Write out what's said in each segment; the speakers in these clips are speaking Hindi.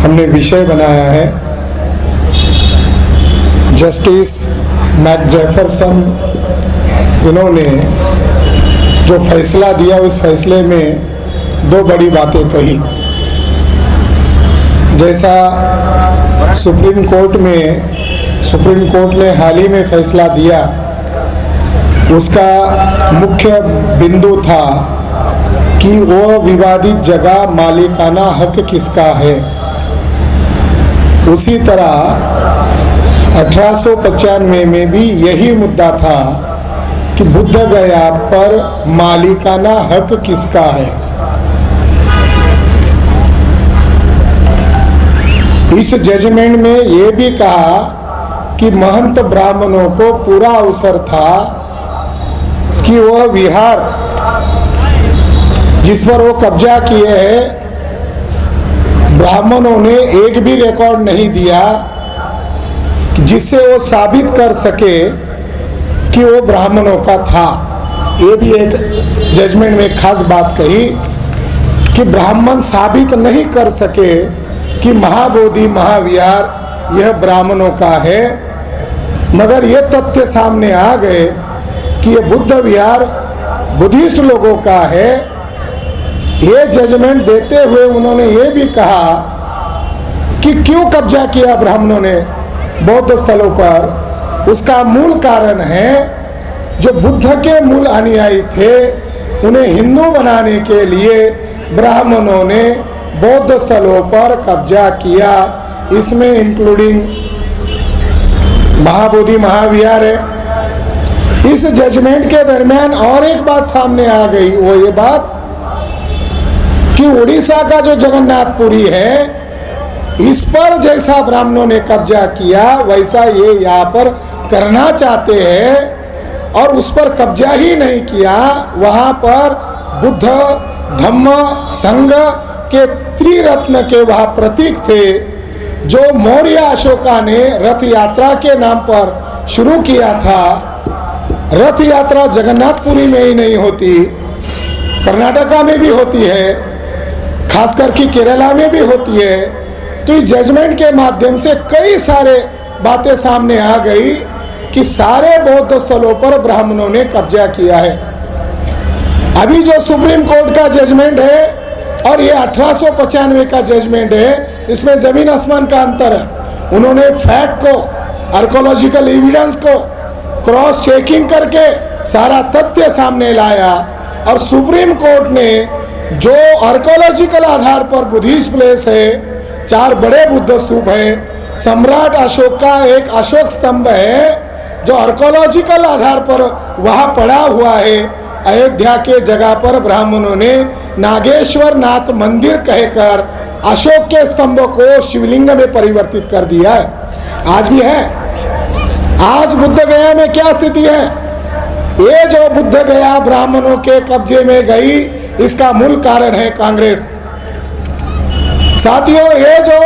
हमने विषय बनाया है जस्टिस मैकजेफरसन। इन्होंने जो फैसला दिया उस फैसले में दो बड़ी बातें कही। जैसा सुप्रीम कोर्ट ने हाल ही में फैसला दिया, उसका मुख्य बिंदु था कि वो विवादित जगह मालिकाना हक किसका है। उसी तरह 1895 में भी यही मुद्दा था कि बुद्ध गया पर मालिकाना हक किसका है। इस जजमेंट में ये भी कहा कि महंत ब्राह्मणों को पूरा अवसर था कि वह विहार जिस पर वो कब्जा किए हैं, ब्राह्मणों ने एक भी रिकॉर्ड नहीं दिया जिससे वो साबित कर सके कि वो ब्राह्मणों का था। ये भी एक जजमेंट में खास बात कही कि ब्राह्मण साबित नहीं कर सके कि महाबोधि महाविहार यह ब्राह्मणों का है, मगर ये तथ्य सामने आ गए कि ये बुद्ध विहार बुद्धिस्ट लोगों का है। ये जजमेंट देते हुए उन्होंने ये भी कहा कि क्यों कब्जा किया ब्राह्मणों ने बौद्ध स्थलों पर। उसका मूल कारण है जो बुद्ध के मूल अनुयायी थे, उन्हें हिंदू बनाने के लिए ब्राह्मणों ने बौद्ध स्थलों पर कब्जा किया। इसमें इंक्लूडिंग महाबोधि महाविहार है। इस जजमेंट के दरमियान और एक बात सामने आ गई, वो ये बात कि उड़ीसा का जो जगन्नाथपुरी है, इस पर जैसा ब्राह्मणों ने कब्जा किया वैसा ये यहाँ पर करना चाहते हैं और उस पर कब्जा ही नहीं किया। वहाँ पर बुद्ध धम्म संघ के त्रिरत्न के वहाँ प्रतीक थे जो मौर्य अशोका ने रथ यात्रा के नाम पर शुरू किया था। रथ यात्रा जगन्नाथपुरी में ही नहीं होती, कर्नाटका में भी होती है, खासकर कि केरला में भी होती है। तो इस जजमेंट के माध्यम से कई सारे बातें सामने आ गई कि सारे बौद्ध स्थलों पर ब्राह्मणों ने कब्जा किया है। अभी जो सुप्रीम कोर्ट का जजमेंट है और ये 1895 का जजमेंट है, इसमें जमीन आसमान का अंतर है। उन्होंने फैक्ट को, आर्कोलॉजिकल एविडेंस को क्रॉस चेकिंग करके सारा तथ्य सामने लाया और सुप्रीम कोर्ट ने जो आर्कोलॉजिकल आधार पर बुद्धिस्ट प्लेस है, 4 बड़े बुद्ध स्तूप है, सम्राट अशोक का एक अशोक स्तंभ है जो आर्कोलॉजिकल आधार पर वहाँ पड़ा हुआ है। अयोध्या के जगह पर ब्राह्मणों ने नागेश्वर नाथ मंदिर कहकर अशोक के स्तंभ को शिवलिंग में परिवर्तित कर दिया है। आज भी है। आज बुद्ध गया में क्या स्थिति है? ये जो बुद्ध गया ब्राह्मणों के कब्जे में गई, इसका मूल कारण है कांग्रेस। साथियों, ये जो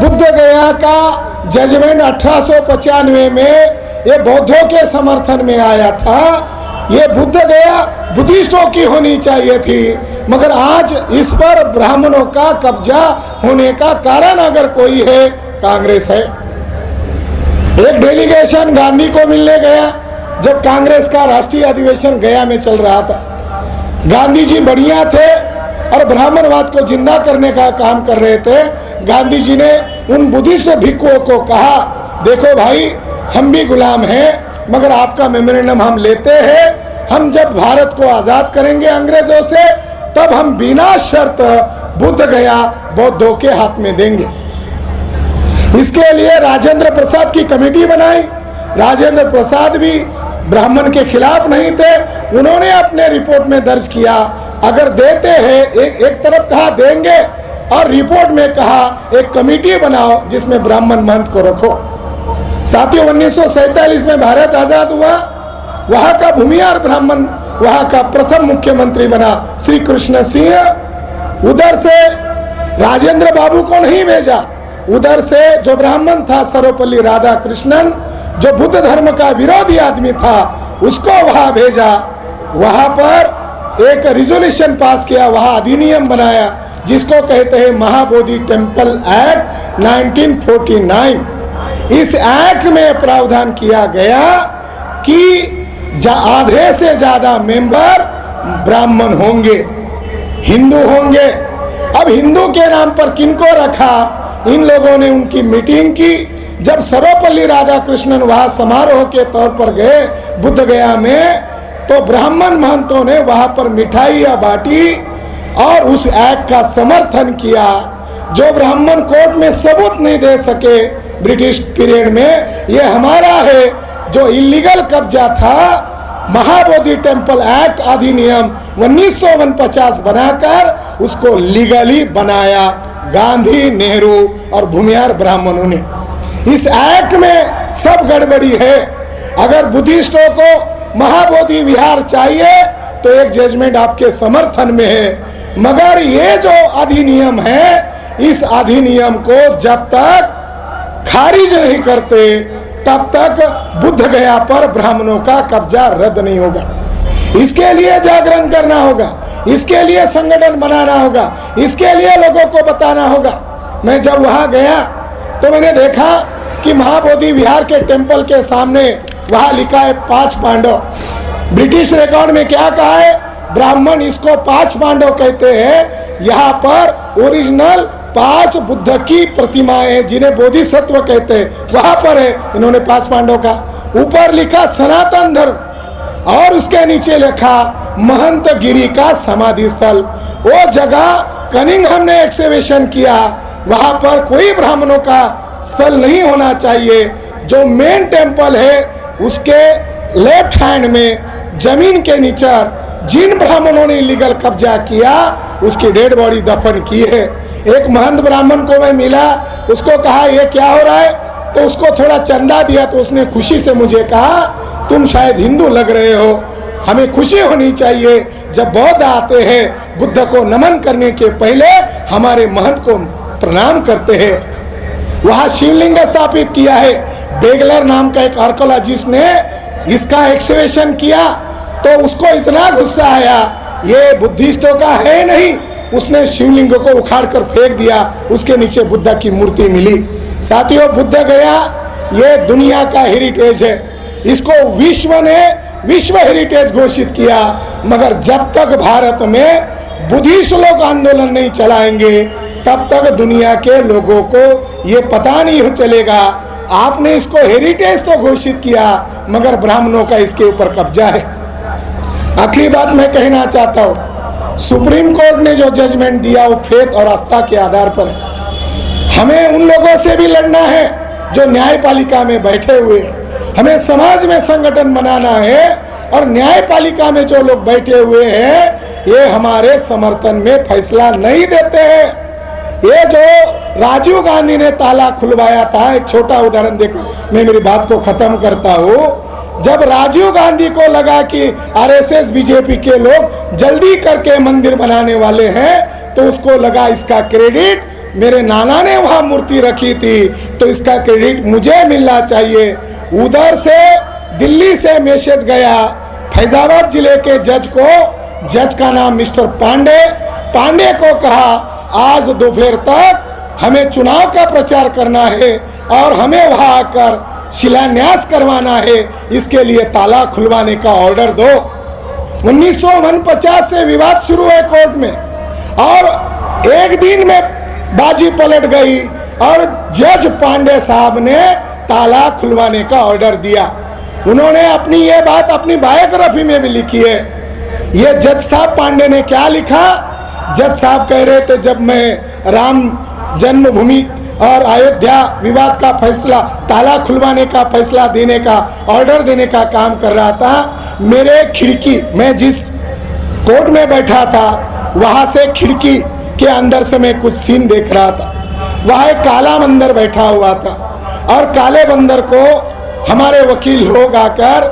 बुद्ध गया का जजमेंट 1895 में ये बौद्धों के समर्थन में आया था, ये बुद्ध गया बुद्धिस्टों की होनी चाहिए थी, मगर आज इस पर ब्राह्मणों का कब्जा होने का कारण अगर कोई है, कांग्रेस है। एक डेलीगेशन गांधी को मिलने गया जब कांग्रेस का राष्ट्रीय अधिवेशन गया में चल रहा था। गांधी जी बढ़िया थे और ब्राह्मणवाद को जिंदा करने का काम कर रहे थे। गांधी जी ने उन बुद्धिस्ट भिक्षुओं को कहा, देखो भाई, हम भी गुलाम हैं, मगर आपका मेमोरेंडम हम लेते हैं। हम जब भारत को आज़ाद करेंगे अंग्रेजों से, तब हम बिना शर्त बुद्ध गया बौद्धों के हाथ में देंगे। इसके लिए राजेंद्र प्रसाद की कमेटी बनाई। राजेंद्र प्रसाद भी ब्राह्मण के खिलाफ नहीं थे। उन्होंने अपने रिपोर्ट में दर्ज किया, अगर देते हैं, एक तरफ कहा देंगे और रिपोर्ट में कहा एक कमेटी बनाओ जिसमें ब्राह्मण महंत को रखो। साथियों, 1947 में भारत आजाद हुआ। वहां का भूमिहार ब्राह्मण वहां का प्रथम मुख्यमंत्री बना श्री कृष्ण सिंह। उधर से राजेंद्र बाबू को नहीं भेजा, उधर से जो ब्राह्मण था सर्वपल्ली राधाकृष्णन, जो बुद्ध धर्म का विरोधी आदमी था, उसको वहां भेजा। वहां पर एक रिजोल्यूशन पास किया, वहां अधिनियम बनाया जिसको कहते हैं महाबोधि टेम्पल एक्ट 1949। इस एक्ट में प्रावधान किया गया कि आधे से ज्यादा मेंबर ब्राह्मण होंगे, हिंदू होंगे। अब हिंदू के नाम पर किनको रखा? इन लोगों ने उनकी मीटिंग की। जब सर्वपल्ली राधाकृष्णन वहां समारोह के तौर पर गए बुद्ध गया में, तो ब्राह्मण महंतों ने वहां पर मिठाइयां बांटी और उस एक्ट का समर्थन किया। जो ब्राह्मण कोर्ट में सबूत नहीं दे सके ब्रिटिश पीरियड में, ये हमारा है, जो इलीगल कब्जा था, महाबोधि टेम्पल एक्ट अधिनियम 1949 बनाकर उसको लीगली बनाया गांधी, नेहरू और भूमिहार ब्राह्मणों ने। इस एक्ट में सब गड़बड़ी है। अगर बुद्धिस्टों को महाबोधि विहार चाहिए तो एक जजमेंट आपके समर्थन में है, मगर ये जो अधिनियम है, इस अधिनियम को जब तक खारिज नहीं करते तब तक बुद्ध गया पर ब्राह्मणों का कब्जा रद्द नहीं होगा। इसके लिए जागरण करना होगा, इसके लिए संगठन बनाना होगा, इसके लिए लोगों को बताना होगा। मैं जब वहां गया तो मैंने देखा कि महाबोधि विहार के टेम्पल के सामने वहां लिखा है 5 पांडव। ब्रिटिश रिकॉर्ड में क्या कहा है? ब्राह्मण इसको 5 पांडव कहते हैं। यहाँ पर ओरिजिनल 5 बुद्ध की प्रतिमाएं जिन्हें बोधिसत्व कहते हैं वहां पर है। इन्होंने 5 पांडव का ऊपर लिखा सनातन धर्म और उसके नीचे लिखा महंत गिरी का समाधि स्थल। वो जगह कनिंघम ने एक्सकवेशन किया, वहां पर कोई ब्राह्मणों का स्थल नहीं होना चाहिए। जो मेन टेम्पल है उसके लेफ्ट हैंड में जमीन के नीचे जिन ब्राह्मणों ने इलीगल कब्जा किया उसकी डेड बॉडी दफन की है। एक महंत ब्राह्मण को मैं मिला, उसको कहा ये क्या हो रहा है, तो उसको थोड़ा चंदा दिया तो उसने खुशी से मुझे कहा तुम शायद हिंदू लग रहे हो, हमें खुशी होनी चाहिए जब बौद्ध आते हैं बुद्ध को नमन करने के पहले हमारे महंत को प्रणाम करते हैं। वहाँ शिवलिंग स्थापित किया है। बेगलर नाम का एक आर्कोलॉजिस्ट ने इसका एक्सकवेशन किया तो उसको इतना गुस्सा आया, ये बुद्धिस्टों का है नहीं। उसने शिवलिंग को उखाड़ कर फेंक दिया, उसके नीचे बुद्ध की मूर्ति मिली। साथियों, बुद्ध गया ये दुनिया का हेरिटेज है, इसको विश्व ने विश्व हेरिटेज घोषित किया। मगर जब तक भारत में बुद्धिस्ट लोग आंदोलन नहीं चलाएंगे तब तक दुनिया के लोगों को ये पता नहीं चलेगा। आपने इसको हेरिटेज तो घोषित किया मगर ब्राह्मणों का इसके ऊपर कब्जा है। आखिरी बात मैं कहना चाहता हूँ, सुप्रीम कोर्ट ने जो जजमेंट दिया वो फेथ और आस्था के आधार पर है। हमें उन लोगों से भी लड़ना है जो न्यायपालिका में बैठे हुए हैं। हमें समाज में संगठन बनाना है और न्यायपालिका में जो लोग बैठे हुए हैं ये हमारे समर्थन में फैसला नहीं देते हैं। ये जो राजीव गांधी ने ताला खुलवाया था, एक छोटा उदाहरण देकर मैं मेरी बात को खत्म करता हूँ। जब राजीव गांधी को लगा कि आरएसएस बीजेपी के लोग जल्दी करके मंदिर बनाने वाले हैं तो उसको लगा इसका क्रेडिट मेरे नाना ने वहां मूर्ति रखी थी तो इसका क्रेडिट मुझे मिलना चाहिए। उधर से दिल्ली से मैसेज गया फैजाबाद जिले के जज को, जज का नाम मिस्टर पांडे को कहा आज दोपहर तक हमें चुनाव का प्रचार करना है और हमें वहां आकर शिलान्यास करवाना है, इसके लिए ताला खुलवाने का ऑर्डर दो। 1949 से विवाद शुरू है कोर्ट में और एक दिन में बाजी पलट गई और जज पांडे साहब ने ताला खुलवाने का ऑर्डर दिया। उन्होंने अपनी ये बात अपनी बायोग्राफी में भी लिखी है। ये जज साहब पांडे ने क्या लिखा? जज साहब कह रहे थे जब मैं राम जन्मभूमि और अयोध्या विवाद का फैसला, ताला खुलवाने का फैसला देने का, ऑर्डर देने का काम कर रहा था, मेरे खिड़की, मैं जिस कोर्ट में बैठा था वहां से खिड़की के अंदर से मैं कुछ सीन देख रहा था। वहाँ एक काला बंदर बैठा हुआ था और काले बंदर को हमारे वकील लोग आकर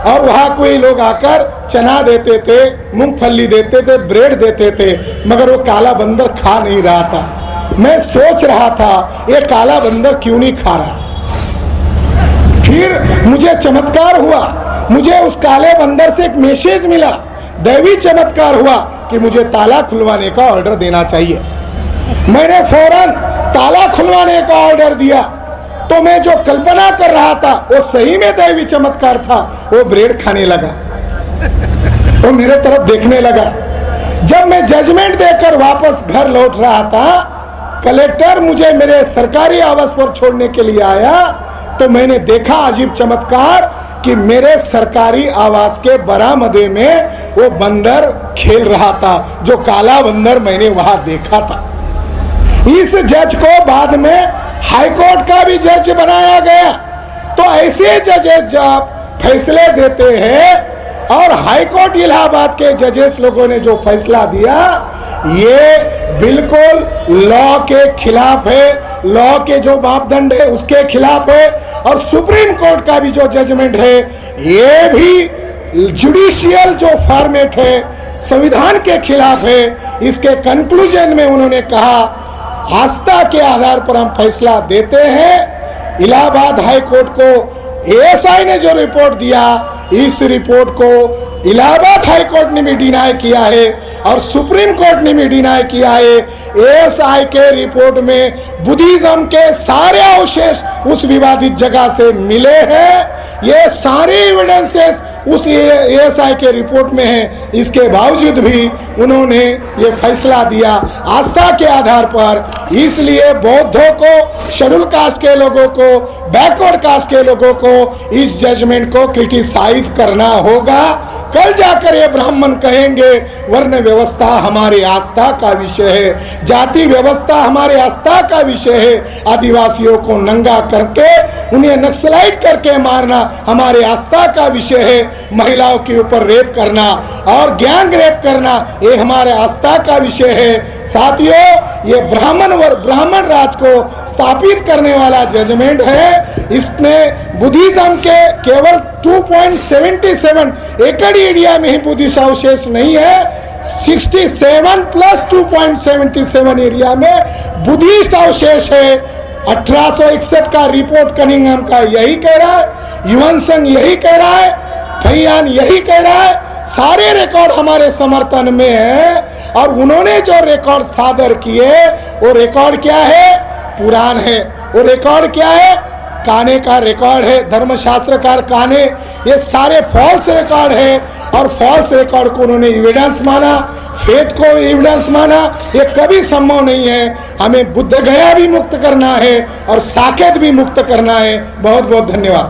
और वहाँ कोई लोग आकर चना देते थे, मूंगफली देते थे, ब्रेड देते थे, मगर वो काला बंदर खा नहीं रहा था। मैं सोच रहा था ये काला बंदर क्यों नहीं खा रहा। फिर मुझे चमत्कार हुआ, मुझे उस काले बंदर से एक मैसेज मिला, दैवी चमत्कार हुआ कि मुझे ताला खुलवाने का ऑर्डर देना चाहिए। मैंने फौरन ताला खुलवाने का ऑर्डर दिया, तो मैं जो कल्पना कर रहा था वो सही में दैवी चमत्कार था। वो ब्रेड खाने लगा, वो मेरे तरफ देखने लगा। जब मैं जजमेंट देकर वापस घर लौट रहा था, कलेक्टर मुझे मेरे सरकारी आवास पर छोड़ने के लिए आया, तो मैंने देखा अजीब चमत्कार कि मेरे सरकारी आवास के बरामदे में वो बंदर खेल रहा था, जो काला बंदर मैंने वहां देखा था। इस जज को बाद में हाई कोर्ट का भी जज बनाया गया। तो ऐसे जजेस जब फैसले देते हैं, और हाई कोर्ट इलाहाबाद के जजेस लोगों ने जो फैसला दिया, ये बिल्कुल लॉ के खिलाफ है, लॉ के जो मापदंड है उसके खिलाफ है। और सुप्रीम कोर्ट का भी जो जजमेंट है, ये भी जुडिशियल जो फॉर्मेट है, संविधान के खिलाफ है। इसके कंक्लूजन में उन्होंने कहा, आस्था के आधार पर हम फैसला देते हैं। इलाहाबाद हाई कोर्ट को एएसआई ने जो रिपोर्ट दिया, इस रिपोर्ट को इलाहाबाद हाई कोर्ट ने भी डिनाई किया है और सुप्रीम कोर्ट ने भी डिनाई किया है। एएसआई के रिपोर्ट में बुद्धिज्म के सारे अवशेष उस विवादित जगह से मिले हैं। ये सारे एविडेंसेस उस एएसआई के रिपोर्ट में है। इसके बावजूद भी उन्होंने ये फैसला दिया आस्था के आधार पर। इसलिए बौद्धों को, शेड्यूल कास्ट के लोगों को, बैकवर्ड कास्ट के लोगों को इस जजमेंट को क्रिटिसाइज करना होगा। कल जाकर ये ब्राह्मण कहेंगे वर्ण व्यवस्था हमारी आस्था का विषय है, जाति व्यवस्था हमारे आस्था का विषय है, आदिवासियों को नंगा करके उन्हें नक्सलाइट करके मारना हमारे आस्था का विषय है, महिलाओं के ऊपर रेप करना और गैंग रेप करना ये हमारे आस्था का विषय है। साथियों, ये ब्राह्मण राज को स्थापित करने वाला जजमेंट है। इसने बुद्धिज्म के केवल 2.77 एकड़ एरिया में ही बुद्धिस्ट अवशेष नहीं है, 67 प्लस 2.77 एरिया में बुद्धिस्ट अवशेष है। 1861 का रिपोर्ट कनिंघम का यही कह रहा है, युवन संघ यही कह रहा है, फैयान यही कह रहा है। सारे रिकॉर्ड हमारे समर्थन में है और उन्होंने जो रिकॉर्ड सादर किए वो रिकॉर्ड क्या है? पुराण है। वो रिकॉर्ड क्या है? काने का रिकॉर्ड है, धर्मशास्त्रकार काने। ये सारे फॉल्स रिकॉर्ड है और फॉल्स रिकॉर्ड को उन्होंने एविडेंस माना, फेथ को एविडेंस माना। ये कभी संभव नहीं है। हमें बुद्ध गया भी मुक्त करना है और साकेत भी मुक्त करना है। बहुत बहुत धन्यवाद।